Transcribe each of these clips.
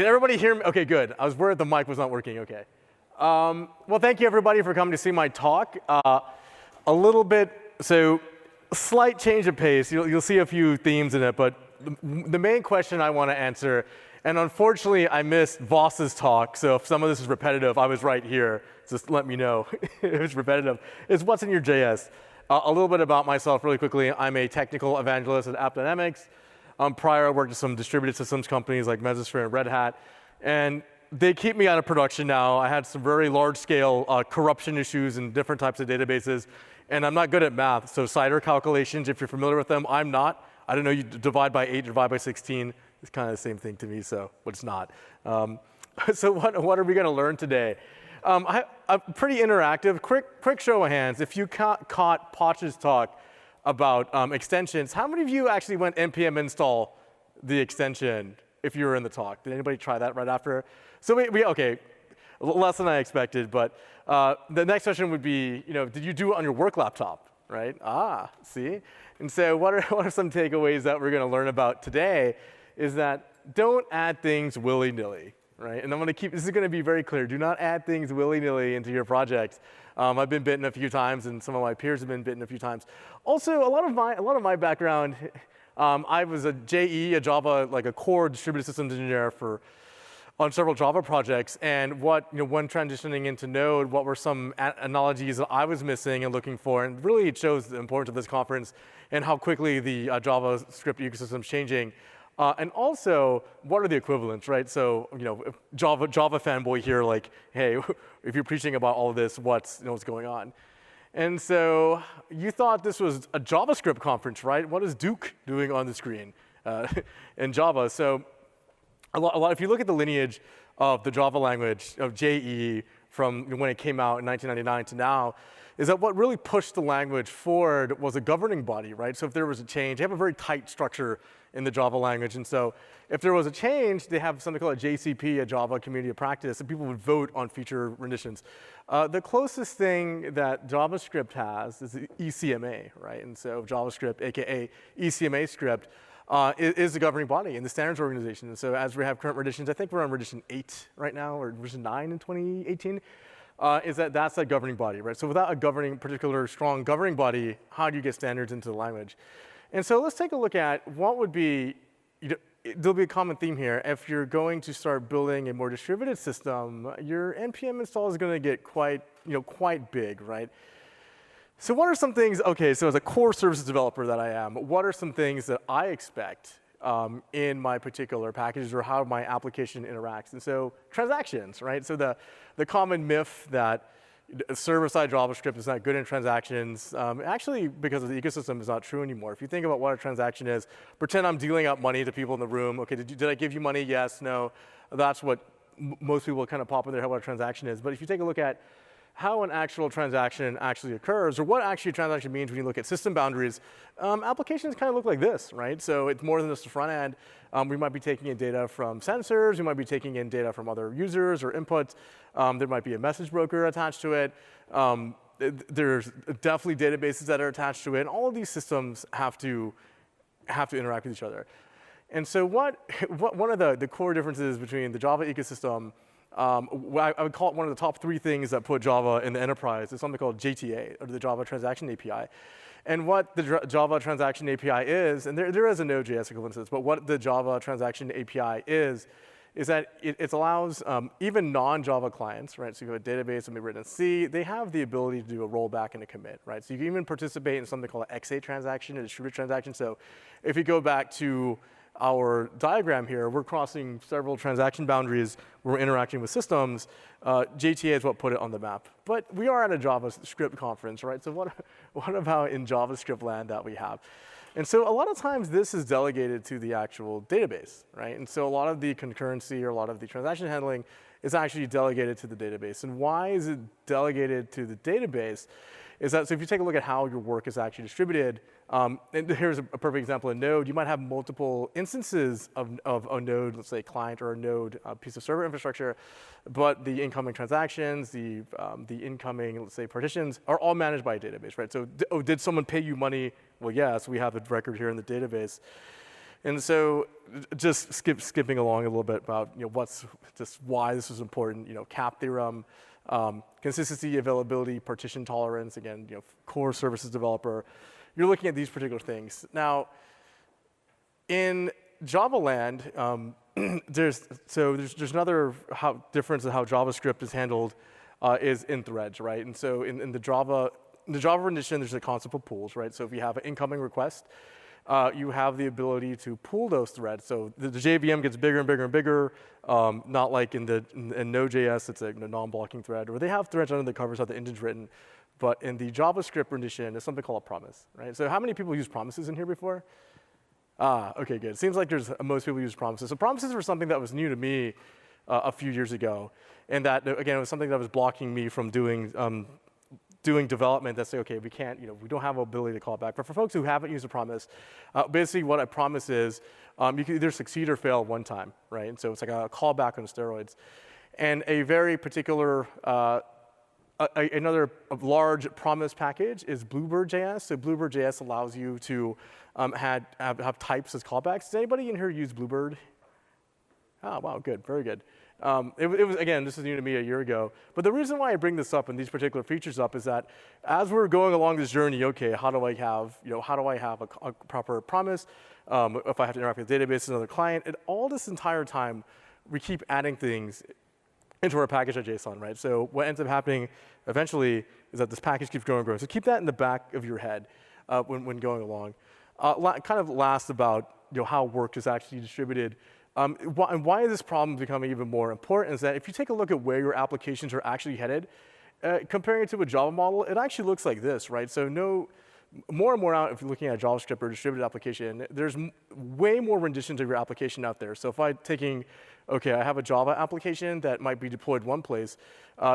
Can everybody hear me? Okay, good. I was worried the mic was not working. Okay. Well, thank you everybody for coming to see my talk. A little bit, so slight change of pace. You'll see a few themes in it, but the main question I want to answer, and unfortunately I missed Voss's talk, so if some of this is repetitive, I was right here. Just let me know if it's repetitive. It's what's in your JS. A little bit about myself really quickly. I'm a technical evangelist at AppDynamics. Prior, I worked at some distributed systems companies like Mesosphere and Red Hat, and they keep me out of production now. I had some very large-scale corruption issues in different types of databases, and I'm not good at math, so CIDR calculations, if you're familiar with them, I'm not. I don't know, you divide by 8, divide by 16. It's kind of the same thing to me, but it's not. So what are we going to learn today? I'm pretty interactive. Quick show of hands. If you caught Poch's talk about extensions, how many of you actually went npm install the extension if you were in the talk? Did anybody try that right after? So okay, less than I expected, but the next question would be, did you do it on your work laptop, right? See? And so what are some takeaways that we're going to learn about today is that don't add things willy-nilly, right? And I'm going to this is going to be very clear. Do not add things willy-nilly into your projects. I've been bitten a few times, and some of my peers have been bitten a few times. Also, a lot of my background, I was a JE, a Java, like a core distributed systems engineer on several Java projects. And when transitioning into Node, what were some analogies that I was missing and looking for? And really, it shows the importance of this conference and how quickly the JavaScript ecosystem is changing. And also, what are the equivalents, right? So, Java fanboy here, like, hey, if you're preaching about all of this, what's going on? And so, you thought this was a JavaScript conference, right? What is Duke doing on the screen in Java? So, if you look at the lineage of the Java language of JE from when it came out in 1999 to now, is that what really pushed the language forward was a governing body, right? So if there was a change, they have a very tight structure in the Java language. And so if there was a change, they have something called a JCP, a Java Community of Practice, and people would vote on feature renditions. The closest thing that JavaScript has is the ECMA, right? And so JavaScript, AKA ECMA script, is the governing body in the standards organization. And so as we have current renditions, I think we're on rendition 8 right now, or rendition 9 in 2018. That's that governing body, right? So without a particular strong governing body, how do you get standards into the language? And so let's take a look at what would be, there'll be a common theme here. If you're going to start building a more distributed system, your npm install is going to get quite big, right? So what are some things, okay, so as a core services developer that I am, what are some things that I expect in my particular packages or how my application interacts? And so transactions, right? So the common myth that server-side JavaScript is not good in transactions, actually, because of the ecosystem, is not true anymore. If you think about what a transaction is, pretend I'm dealing out money to people in the room. Okay, did I give you money? Yes, no. That's what most people kind of pop in their head what a transaction is. But if you take a look at how an actual transaction actually occurs, or what actually a transaction means when you look at system boundaries, applications kind of look like this, right? So it's more than just the front end. We might be taking in data from sensors. We might be taking in data from other users or inputs. There might be a message broker attached to it. There's definitely databases that are attached to it. And all of these systems have to interact with each other. And so one of the core differences between the Java ecosystem, I would call it one of the top 3 things that put Java in the enterprise, is something called JTA, or the Java Transaction API. And what the Java Transaction API is, and there is a Node.js equivalent to this, but what the Java Transaction API is that it allows even non-Java clients, right? So you have a database that may be written in C, they have the ability to do a rollback and a commit, right? So you can even participate in something called an X8 transaction, a distributed transaction. So if you go back to our diagram here, we're crossing several transaction boundaries. We're interacting with systems. JTA is what put it on the map. But we are at a JavaScript conference, right? So what about in JavaScript land that we have? And so a lot of times this is delegated to the actual database, right? And so a lot of the concurrency or a lot of the transaction handling is actually delegated to the database. And why is it delegated to the database? Is that, so if you take a look at how your work is actually distributed, and here's a perfect example in Node, you might have multiple instances of a Node, let's say client or a Node piece of server infrastructure, but the incoming transactions, the incoming, let's say, partitions are all managed by a database, right? So, did someone pay you money? Well, yes, we have the record here in the database. And so just skipping along a little bit about what's just why this is important. CAP theorem, consistency, availability, partition tolerance. Again, core services developer. You're looking at these particular things. Now, in Java land, there's another difference in how JavaScript is handled is in threads, right? And so in the Java rendition, there's a concept of pools, right? So if you have an incoming request, you have the ability to pool those threads. So the JVM gets bigger and bigger and bigger, not like in Node.js, it's a non-blocking thread, or they have threads under the covers how the engine's written. But in the JavaScript rendition, there's something called a promise, right? So how many people use promises in here before? Okay, good. Seems like most people use promises. So promises were something that was new to me a few years ago, and that again it was something that was blocking me from doing development. That say, okay, we can't, we don't have the ability to call it back. But for folks who haven't used a promise, basically what a promise is, you can either succeed or fail one time, right? And so it's like a callback on steroids, and a very particular. Another large promise package is Bluebird.js. So Bluebird.js allows you to have types as callbacks. Does anybody in here use Bluebird? Oh, wow, good, very good. It was, again, this is new to me a year ago. But the reason why I bring this up and these particular features up is that as we're going along this journey, okay, how do I have a proper promise? If I have to interact with databases and another client, and all this entire time, we keep adding things into our package.json, right? So what ends up happening eventually is that this package keeps growing and growing. So keep that in the back of your head when going along. Kind of last about how work is actually distributed. And why is this problem becoming even more important is that if you take a look at where your applications are actually headed, comparing it to a Java model, it actually looks like this, right? So more and more out, if you're looking at JavaScript or distributed application, there's way more renditions of your application out there. So if I have a Java application that might be deployed one place,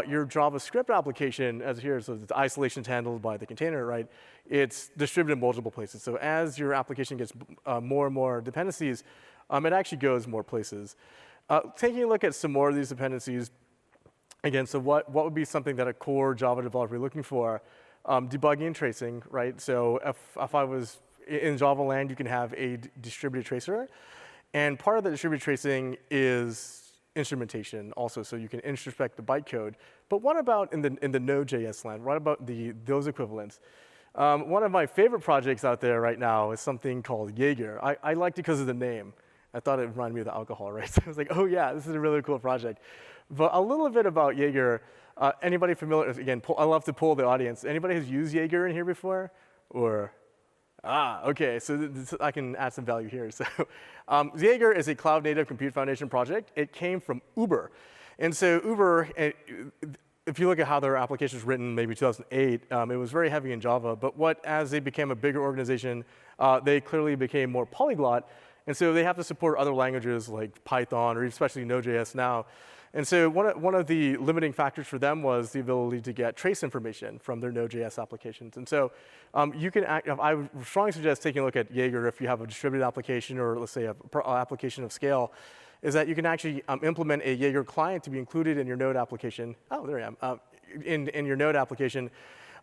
your JavaScript application, as here, so the isolation is handled by the container, right? It's distributed in multiple places. So as your application gets more and more dependencies, it actually goes more places. Taking a look at some more of these dependencies, again, so what would be something that a core Java developer would be looking for? Debugging and tracing, right? So if I was in Java land, you can have a distributed tracer. And part of the distributed tracing is instrumentation also, so you can introspect the bytecode. But what about in the Node.js land? What about those equivalents? One of my favorite projects out there right now is something called Jaeger. I liked it because of the name. I thought it reminded me of the alcohol, right? So I was like, oh yeah, this is a really cool project. But a little bit about Jaeger. Anybody familiar? Again, I love to poll the audience. Anybody who's used Jaeger in here before? Or, okay, so I can add some value here. So Jaeger is a cloud-native compute foundation project. It came from Uber. And so Uber, if you look at how their application was written, maybe 2008, it was very heavy in Java. But as they became a bigger organization, they clearly became more polyglot. And so they have to support other languages like Python or especially Node.js now. And so one of the limiting factors for them was the ability to get trace information from their Node.js applications. And so I would strongly suggest taking a look at Jaeger if you have a distributed application or let's say an application of scale, is that you can actually implement a Jaeger client to be included in your Node application. Oh, there I am. In your Node application.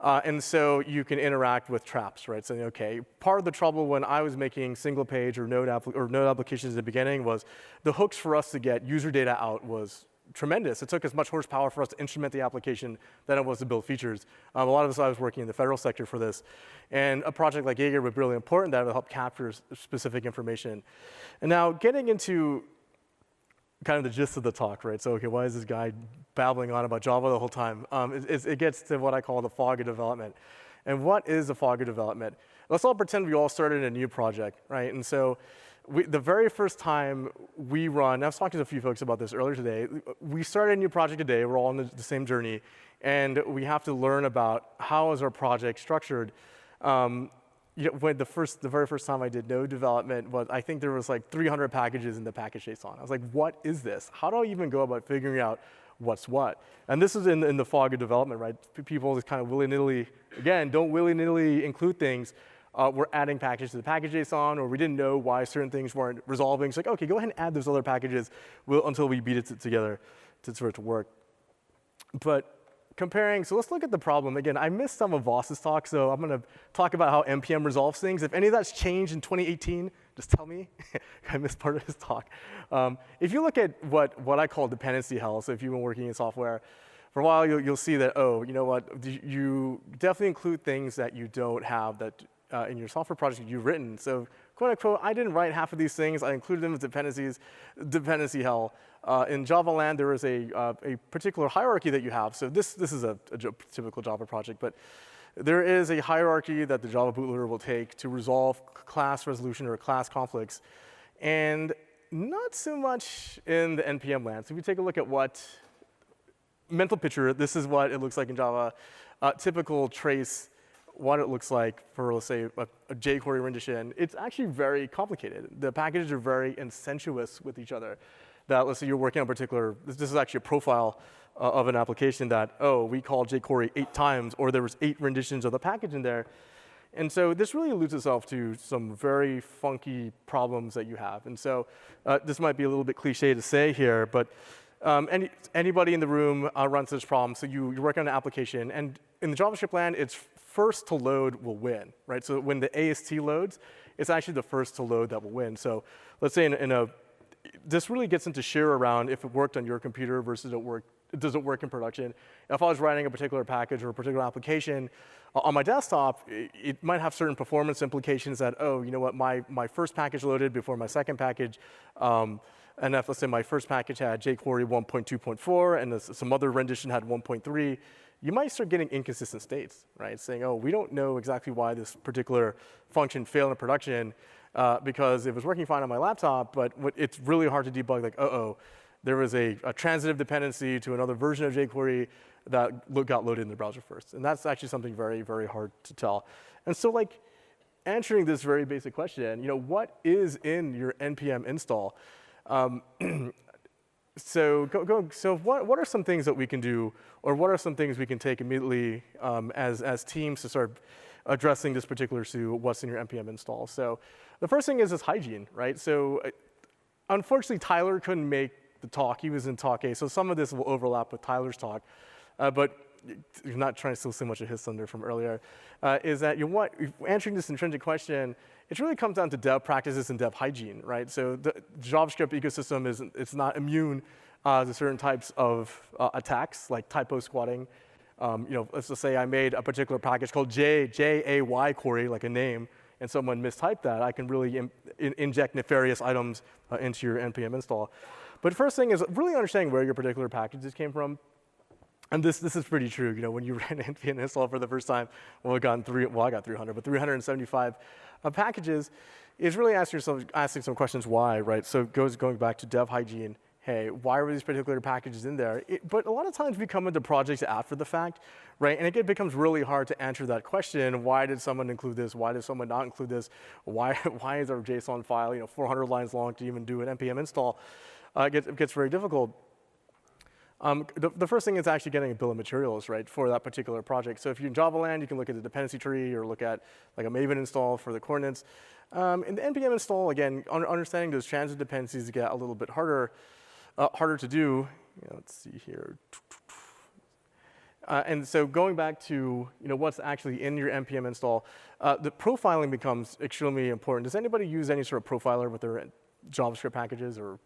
And so you can interact with traps, right? So, okay, part of the trouble when I was making single page or Node applications at the beginning was the hooks for us to get user data out was tremendous. It took as much horsepower for us to instrument the application than it was to build features. A lot of us, I was working in the federal sector for this. And a project like Jaeger would be really important that it would help capture specific information. And now getting into kind of the gist of the talk, right? So, okay, why is this guy babbling on about Java the whole time? It gets to what I call the fog of development. And what is the fog of development? Let's all pretend we all started a new project, right? And so the very first time we run, I was talking to a few folks about this earlier today, we started a new project today, we're all on the same journey, and we have to learn about how is our project structured. When the very first time I did Node development, I think there was like 300 packages in the package.json. I was like, what is this? How do I even go about figuring out what's what? And this is in the fog of development, right? People just kind of willy-nilly, again, don't willy-nilly include things. We're adding packages to the package.json, or we didn't know why certain things weren't resolving. It's like, okay, go ahead and add those other packages until we beat it together for it to work. But comparing, so let's look at the problem. Again, I missed some of Voss's talk, so I'm going to talk about how NPM resolves things. If any of that's changed in 2018, just tell me. I missed part of his talk. If you look at what I call dependency health, so if you've been working in software for a while, you'll see that, oh, you know what, you definitely include things that you don't have that in your software project you've written. So quote unquote, I didn't write half of these things. I included them as dependency hell. In Java land, there is a particular hierarchy that you have. So this is a typical Java project, but there is a hierarchy that the Java bootloader will take to resolve class resolution or class conflicts, and not so much in the NPM land. So if you take a look at what mental picture, this is what it looks like in Java. Typical trace, what it looks like for, let's say, a jQuery rendition. It's actually very complicated. The packages are very incestuous with each other. That, let's say you're working on a particular, this is actually a profile of an application that, oh, we called jQuery 8 times, or there was 8 renditions of the package in there. And so this really alludes itself to some very funky problems that you have. And so this might be a little bit cliche to say here, but anybody in the room runs this problem. So you're working on an application, and in the JavaScript land, it's first to load will win, right? So when the AST loads, it's actually the first to load that will win. So let's say this really gets into share around if it worked on your computer versus does it work in production. If I was writing a particular package or a particular application on my desktop, it might have certain performance implications that, oh, you know what, my first package loaded before my second package, and if, let's say, my first package had jQuery 1.2.4 and some other rendition had 1.3, you might start getting inconsistent states, right? Saying, oh, we don't know exactly why this particular function failed in production because it was working fine on my laptop, but it's really hard to debug, like, uh-oh, there was a transitive dependency to another version of jQuery that got loaded in the browser first. And that's actually something very, very hard to tell. And so, like, answering this very basic question, you know, what is in your NPM install? So what are some things that we can do, or what are some things we can take immediately as teams to start addressing this particular issue, what's in your NPM install? So the first thing is this hygiene, right? So unfortunately, Tyler couldn't make the talk. He was in talk A, so some of this will overlap with Tyler's talk. But you're not trying to steal so much of his thunder from earlier, is that answering this intrinsic question, it really comes down to dev practices and dev hygiene, right? So the JavaScript ecosystem it's not immune to certain types of attacks, like typo squatting. You know, let's just say I made a particular package called J-A-Y query, like a name, and someone mistyped that. I can really inject nefarious items into your NPM install. But first thing is really understanding where your particular packages came from. And this is pretty true. You know, when you ran NPM install for the first time, I got 300, but 375 packages, is really asking some questions why, right? So going back to dev hygiene. Hey, why were these particular packages in there? But a lot of times we come into projects after the fact, right? And it becomes really hard to answer that question. Why did someone include this? Why did someone not include this? Why is our JSON file, you know, 400 lines long to even do an NPM install? It gets very difficult. The first thing is actually getting a bill of materials, right, for that particular project. So if you're in Java land, you can look at the dependency tree or look at like a Maven install for the coordinates. In the NPM install, again, understanding those transit dependencies get a little bit harder to do. You know, let's see here. And so going back to what's actually in your NPM install, the profiling becomes extremely important. Does anybody use any sort of profiler with their JavaScript packages? Or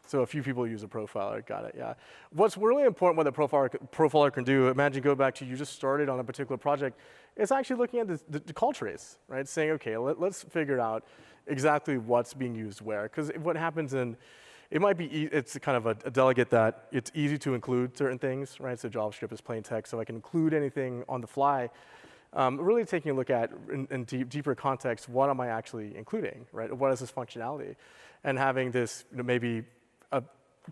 so a few people use a profiler. Got it. Yeah. What's really important what the profiler can do, imagine go back to you just started on a particular project, it's actually looking at the call trace, right? Saying, okay, let's figure out exactly what's being used where. Because what happens it might be, it's kind of a delegate that it's easy to include certain things, right? So JavaScript is plain text, so I can include anything on the fly. Really taking a look at, in deeper context, what am I actually including, right? What is this functionality? And having this, maybe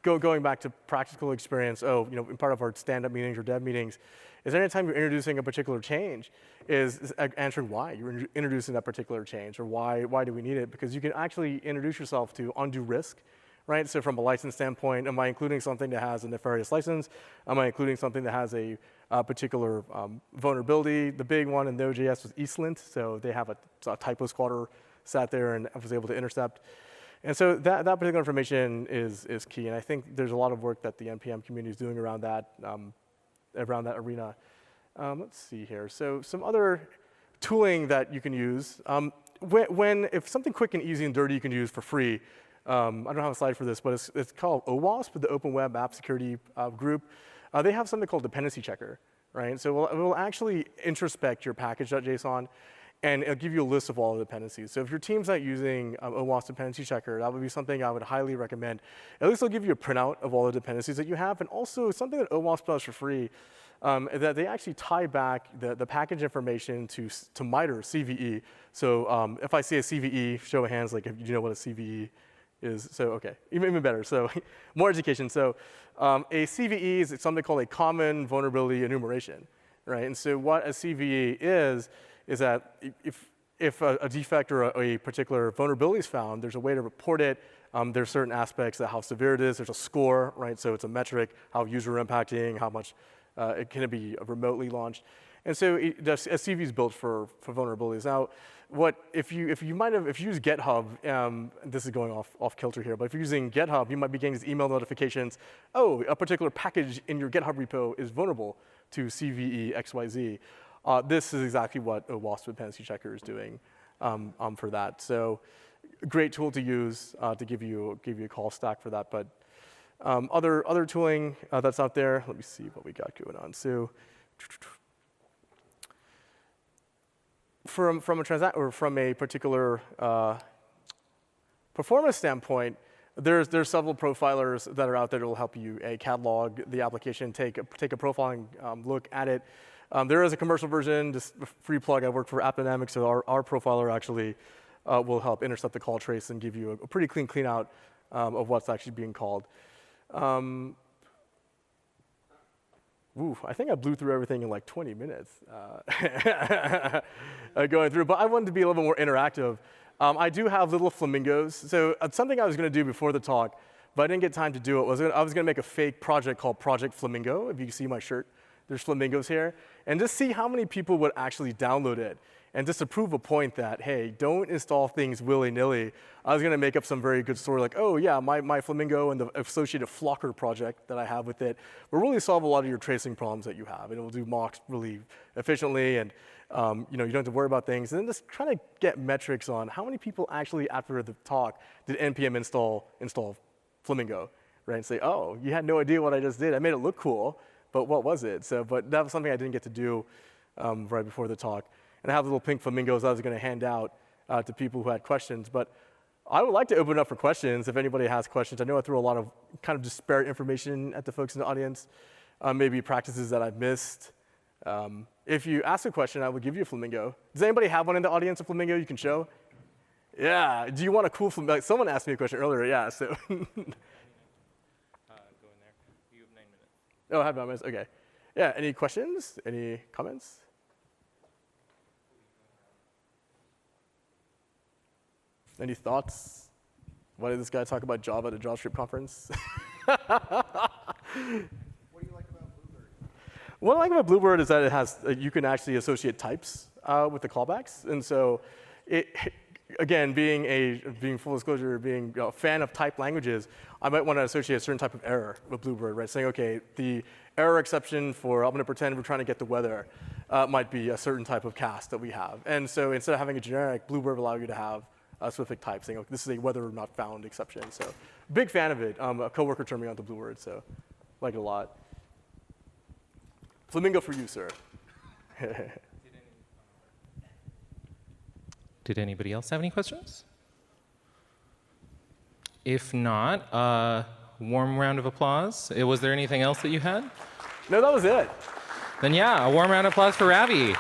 going back to practical experience, in part of our stand-up meetings or dev meetings, is anytime you're introducing a particular change, is answering why you're introducing that particular change, or why do we need it? Because you can actually introduce yourself to undue risk, right? So from a license standpoint, am I including something that has a nefarious license? Am I including something that has a particular vulnerability? The big one in Node.js was EastLint, so they have a typo squatter sat there and was able to intercept. And so that particular information is key, and I think there's a lot of work that the NPM community is doing around that arena. Let's see here. So some other tooling that you can use. if something quick and easy and dirty you can use for free, I don't have a slide for this, but it's called OWASP, the Open Web App Security group. They have something called Dependency Checker, right? So it will actually introspect your package.json, and it'll give you a list of all the dependencies. So if your team's not using OWASP Dependency Checker, that would be something I would highly recommend. At least it'll give you a printout of all the dependencies that you have, and also something that OWASP does for free, that they actually tie back the package information to MITRE, CVE. So if I say a CVE, show of hands, like, if you know what a CVE is. So OK, even better. So more education. So a CVE is something called a common vulnerability enumeration, right? And so what a CVE is that if a defect or a particular vulnerability is found, there's a way to report it. There's certain aspects of how severe it is. There's a score, right? So it's a metric, how user impacting, how much it can be remotely launched. And so a CV is built for vulnerabilities. Now, if you use GitHub, this is going off kilter here, but if you're using GitHub, you might be getting these email notifications. Oh, a particular package in your GitHub repo is vulnerable to CVE XYZ. This is exactly what OWASP Dependency Checker is doing for that. So great tool to use to give you a call stack for that. But other tooling that's out there, let me see what we got going on. So from a particular performance standpoint, there's several profilers that are out there that will help you catalog the application, take a profiling look at it. There is a commercial version, just a free plug. I work for AppDynamics, so our profiler actually will help intercept the call trace and give you a pretty clean out of what's actually being called. I think I blew through everything in like 20 minutes going through, but I wanted to be a little bit more interactive. I do have little flamingos. So something I was going to do before the talk, but I didn't get time to do it, I was going to make a fake project called Project Flamingo. If you see my shirt, there's flamingos here. And just see how many people would actually download it. And just to prove a point that, hey, don't install things willy-nilly, I was going to make up some very good story like, oh, yeah, my Flamingo and the associated Flocker project that I have with it will really solve a lot of your tracing problems that you have. And it will do mocks really efficiently, and you don't have to worry about things. And then just trying to get metrics on how many people actually, after the talk, did npm install Flamingo, right? And say, oh, you had no idea what I just did. I made it look cool, but what was it? But that was something I didn't get to do right before the talk. And I have little pink flamingos I was going to hand out to people who had questions. But I would like to open it up for questions if anybody has questions. I know I threw a lot of kind of disparate information at the folks in the audience, maybe practices that I've missed. If you ask a question, I will give you a flamingo. Does anybody have one in the audience, a flamingo you can show? Yeah. Do you want a cool flamingo? Like someone asked me a question earlier. Yeah. So. Go in there. You have 9 minutes. Oh, I have 9 minutes. OK. Yeah. Any questions? Any comments? Any thoughts? Why did this guy talk about Java at a JavaScript conference? What do you like about Bluebird? What I like about Bluebird is that you can actually associate types with the callbacks. And so, again, being full disclosure, being a fan of typed languages, I might want to associate a certain type of error with Bluebird, right? Saying, OK, the error exception for I'm going to pretend we're trying to get the weather might be a certain type of cast that we have. And so instead of having a generic, Bluebird will allow you to have a specific type, saying, oh, this is a weather not found exception. So big fan of it. A coworker turned me on to Bluebird, so like it a lot. Flamingo for you, sir. Did anybody else have any questions? If not, warm round of applause. Was there anything else that you had? No, that was it. Then yeah, a warm round of applause for Ravi.